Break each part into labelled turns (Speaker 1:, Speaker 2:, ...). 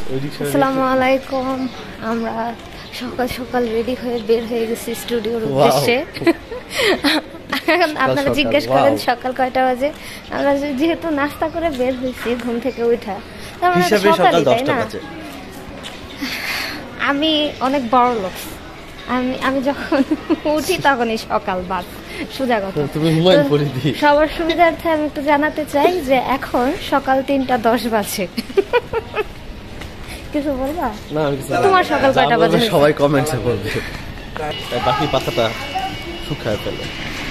Speaker 1: আসসালামু আলাইকুম। আমরা সকাল সকাল রেডি হয়ে বের হয়ে গেছি স্টুডিওর উদ্দেশ্যে। আপনারা জিজ্ঞেস করেন সকাল কয়টা বাজে? আমরা যেহেতু নাস্তা করে বের হয়েছি ঘুম থেকে উঠা, সকাল 10টা বাজে। আমি অনেক বড় লোক, আমি যখন উঠি তখনই সকাল, বাদ সোজা কথা। সবার সুবিধার্থে আমি একটু জানাতে চাই যে এখন সকাল 3:10 বাজে। কিছু বলবা?
Speaker 2: না,
Speaker 1: তোমার সকাল কয়টা বাজে?
Speaker 2: সবাই কমেন্টসে বলবে, বাকি পাতাটা শুকায় ফেলে।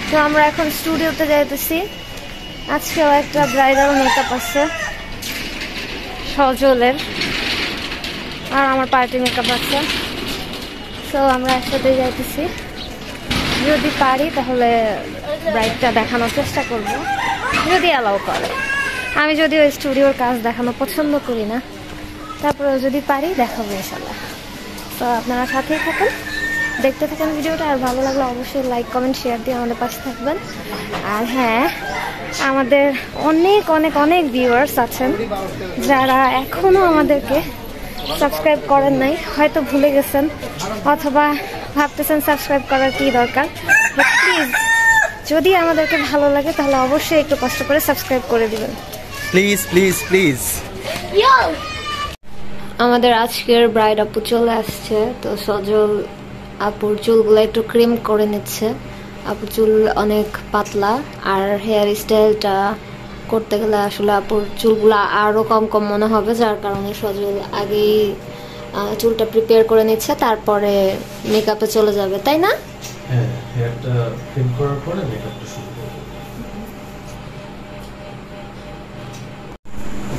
Speaker 1: তো আমরা এখন স্টুডিওতে যাইতেছি। আজকেও একটা ব্রাইডাল মেকআপ আছে সজলের, আর আমার পার্টি মেকআপ আছে। তো আমরা একসাথে যাইতেছি। যদি পারি তাহলে ব্রাইডটা দেখানোর চেষ্টা করব, যদি অ্যালাউ করে। আমি যদিও স্টুডিওর কাজ দেখানো পছন্দ করি না, তারপরে যদি পারি দেখাবো ইনশাল্লাহ। তো আপনারা সাথেই থাকুন, দেখতে থাকেন ভিডিওটা। আর ভালো লাগলে অবশ্যই লাইক কমেন্ট শেয়ার দিয়ে আমাদের পাশে থাকবেন। আর হ্যাঁ, আমাদের অনেক অনেক অনেক ভিউয়ার্স আছেন যারা এখনও আমাদেরকে সাবস্ক্রাইব করেন নাই, হয়তো ভুলে গেছেন অথবা ভাবতেছেন সাবস্ক্রাইব করার কি দরকার। প্লিজ, যদি আমাদেরকে ভালো লাগে তাহলে অবশ্যই একটু কষ্ট করে সাবস্ক্রাইব করে দিবেন,
Speaker 2: প্লিজ প্লিজ প্লিজ।
Speaker 1: আমাদের আজকের ব্রাইড আপু চলে আসছে। তো সজল আপুর চুলগুলো একটু ক্রিম করে নিচ্ছে। আপুর চুল অনেক পাতলা, আর হেয়ার স্টাইলটা করতে গেলে আসলে আপুর চুলগুলো আরো কম কম মনে হবে, যার কারণে সজল আগেই চুলটা প্রিপেয়ার করে নিচ্ছে, তারপরে মেকআপে চলে যাবে, তাই না?
Speaker 2: হ্যাঁ, হেয়ারটা ক্রিম করার পরে মেকআপটা শুরু করব।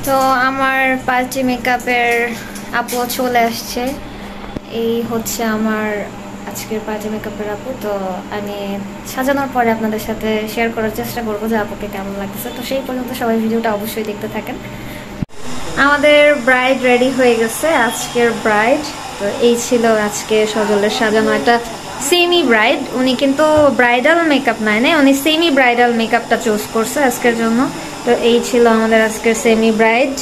Speaker 1: তো আমার পার্টি মেকআপের আপু চলে আসছে। এই হচ্ছে আমার আজকের পার্টি মেকআপের আপু। তো আমি সাজানোর পরে আপনাদের সাথে শেয়ার করার চেষ্টা করবো যে আপুকে কেমন লাগতেছে। তো সেই পর্যন্ত সবাই ভিডিওটা অবশ্যই দেখতে থাকেন। আমাদের ব্রাইড রেডি হয়ে গেছে, আজকের ব্রাইড। তো এই ছিল আজকে সজলের সাজানো একটা সেমি ব্রাইড। উনি কিন্তু ব্রাইডাল মেকআপ নেয় না, উনি সেমি ব্রাইডাল মেকআপটা চুজ করছে আজকের জন্য। তো এই ছিল আমাদের আজকের সেমি ব্রাইড,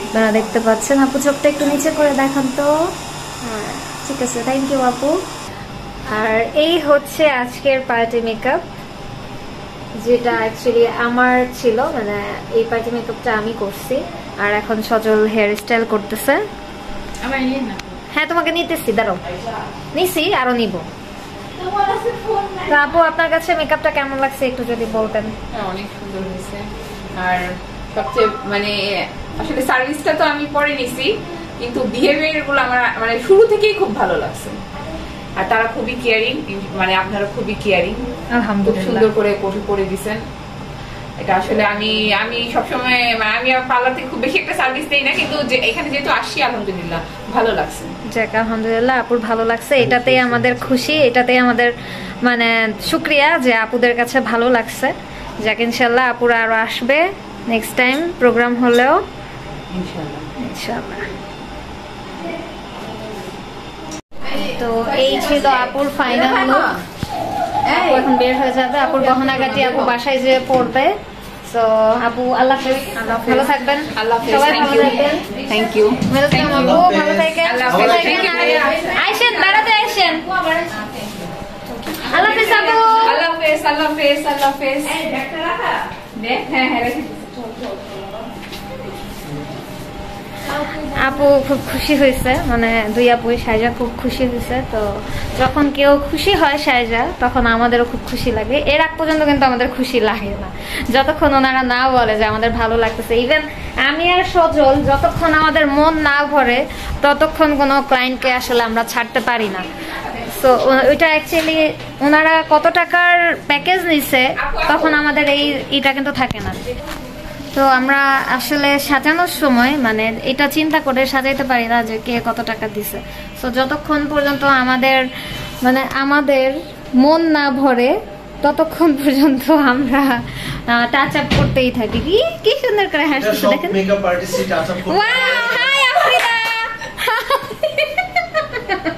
Speaker 1: আপনারা দেখতে পাচ্ছেন। আপু চোখটা একটু নিচে করে দেখান তো। হ্যাঁ, ঠিক আছে, থ্যাংক ইউ আপু। আর এই হচ্ছে আজকের পার্টি মেকআপ, যেটা অ্যাকচুয়ালি আমার ছিল, মানে এই পার্টি মেকআপটা আমি করছি। আর এখন সজল হেয়ার স্টাইল করতেছে। হ্যাঁ, তোমাকে নিতেছি, দাঁড়াও, নিছি, আরো নিব। আপু, আপনার কাছে মেকআপটা কেমন লাগছে একটু যদি বলতেন।
Speaker 3: অনেক সুন্দর হয়েছে। আর সবচেয়ে মানে আসলে সার্ভিসটা তো আমি পরে নিছি, কিন্তু বিহেভিয়ার গুলো আমার মানে শুরু থেকেই খুব ভালো লাগছে। আর তারা খুবই কেয়ারিং, মানে আপনারা খুবই কেয়ারিং, আলহামদুলিল্লাহ সুন্দর করে কোটি করে দিয়েছেন। এটা আসলে আমি সবসময় মানে আমি পার্লারতে খুব বেশি একটা সার্ভিস দেই না, কিন্তু এখানে যেহেতু আসছি আলহামদুলিল্লাহ ভালো লাগছে।
Speaker 1: যাক, আলহামদুলিল্লাহ আপুর ভালো লাগছে, এটাতেই আমাদের খুশি, এটাতেই আমাদের মানে শুকরিয়া যে আপুদের কাছে ভালো লাগছে। যাক, ইনশাল্লাহ আপুরা আরো আসবে নেক্সট টাইম প্রোগ্রাম হলেও
Speaker 3: ইনশাআল্লাহ
Speaker 1: ইনশাআল্লাহ। তো এই ছিল আপুর ফাইনাল লুক। আপু এখন বের হয়ে যাবে, আপুর গহনাগাটি আপু বাসায় যেয়ে পড়বে। তো আপু, আল্লাহ হাফেজ, ভালো থাকবেন, সবাই ভালো থাকবেন।
Speaker 3: থ্যাংক ইউ
Speaker 1: আপু, ভালো থাকেন, আইসেন বেড়াতে, আইসেন। আল্লাহ হাফেজ আপু,
Speaker 3: আল্লাহ হাফেজ, আল্লাহ হাফেজ, আল্লাহ হাফেজ। হ্যাঁ হ্যাঁ,
Speaker 1: আপু খুব খুশি হয়েছে, মানে দুই আপুই সাইজা খুব খুশি হয়েছে। তো যখন কেউ খুশি হয় সাইজা, তখন আমাদেরও খুব খুশি লাগে। এর আগ পর্যন্ত কিন্তু আমাদের খুশি লাগে না, যতক্ষণ ওনারা না বলে যে আমাদের ভালো লাগতেছে। ইভেন আমি আর সজল যতক্ষণ আমাদের মন না ভরে ততক্ষণ কোনো ক্লায়েন্টকে আসলে আমরা ছাড়তে পারি না। তো ওইটা অ্যাকচুয়ালি ওনারা কত টাকার প্যাকেজ নিছে তখন আমাদের এইটা কিন্তু থাকে না। তো আমরা আসলে সাজানোর সময় মানে এটা চিন্তা করে সাজাইতে পারি না যে কে কত টাকা দিছে। তো যতক্ষণ পর্যন্ত আমাদের মন না ভরে ততক্ষণ পর্যন্ত আমরা টাচ আপ করতেই থাকি। কি সুন্দর করে হাসতেছে দেখেন।
Speaker 2: মেকআপ আর্টিস্ট টাচ আপ করতে।
Speaker 1: Wow, hi Afrida.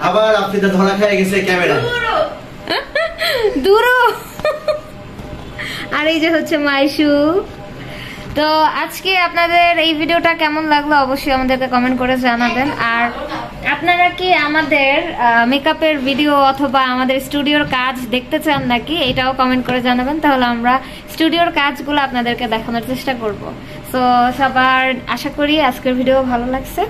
Speaker 2: আবার আফ্রিদা ধরা খেয়ে গেছে ক্যামেরা।
Speaker 1: দূর। আর এই যে হচ্ছে মাইশু, তো আজকে আপনাদের এই ভিডিওটা কেমন লাগলো অবশ্যই আমাদেরকে কমেন্ট করে জানাবেন। আর আপনারা কি আমাদের মেকআপের ভিডিও অথবা আমাদের স্টুডিওর কাজ দেখতে চান নাকি, এটাও কমেন্ট করে জানাবেন, তাহলে আমরা স্টুডিওর কাজগুলো আপনাদেরকে দেখানোর চেষ্টা করব। সো সবার আশা করি আজকের ভিডিও ভালো লাগছে।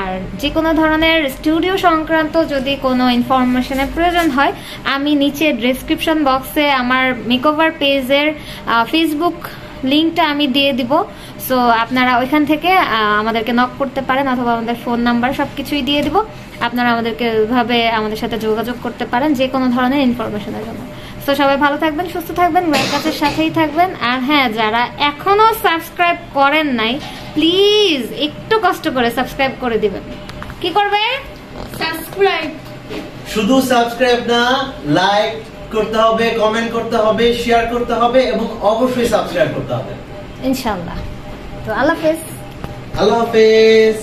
Speaker 1: আর যে কোনো ধরনের স্টুডিও সংক্রান্ত যদি কোনো ইনফরমেশনের প্রয়োজন হয়, আমি নিচে ডেসক্রিপশন বক্সে আমার মেকওভার পেজের ফেসবুক লিঙ্কটা আমি দিয়ে দিব। সো আপনারা ওইখান থেকে আমাদেরকে নক করতে পারেন, অথবা আমাদের ফোন নাম্বার সব কিছুই দিয়ে দিব। আপনারা আমাদেরকে ওইভাবে আমাদের সাথে যোগাযোগ করতে পারেন যে কোনো ধরনের ইনফরমেশনের জন্য। সো সবাই ভালো থাকবেন, সুস্থ থাকবেন, ওয়েলকামের সাথেই থাকবেন। আর হ্যাঁ, যারা এখনো সাবস্ক্রাইব করেন নাই, প্লিজ একটু কষ্ট করে সাবস্ক্রাইব করে দিবেন। কি করবে? সাবস্ক্রাইব।
Speaker 4: শুধু সাবস্ক্রাইব না, লাইক করতে হবে, কমেন্ট করতে হবে, শেয়ার করতে হবে এবং অবশ্যই সাবস্ক্রাইব করতে হবে
Speaker 1: ইনশাআল্লাহ। তো আল্লাহ হাফেজ।
Speaker 4: আল্লাহ হাফেজ।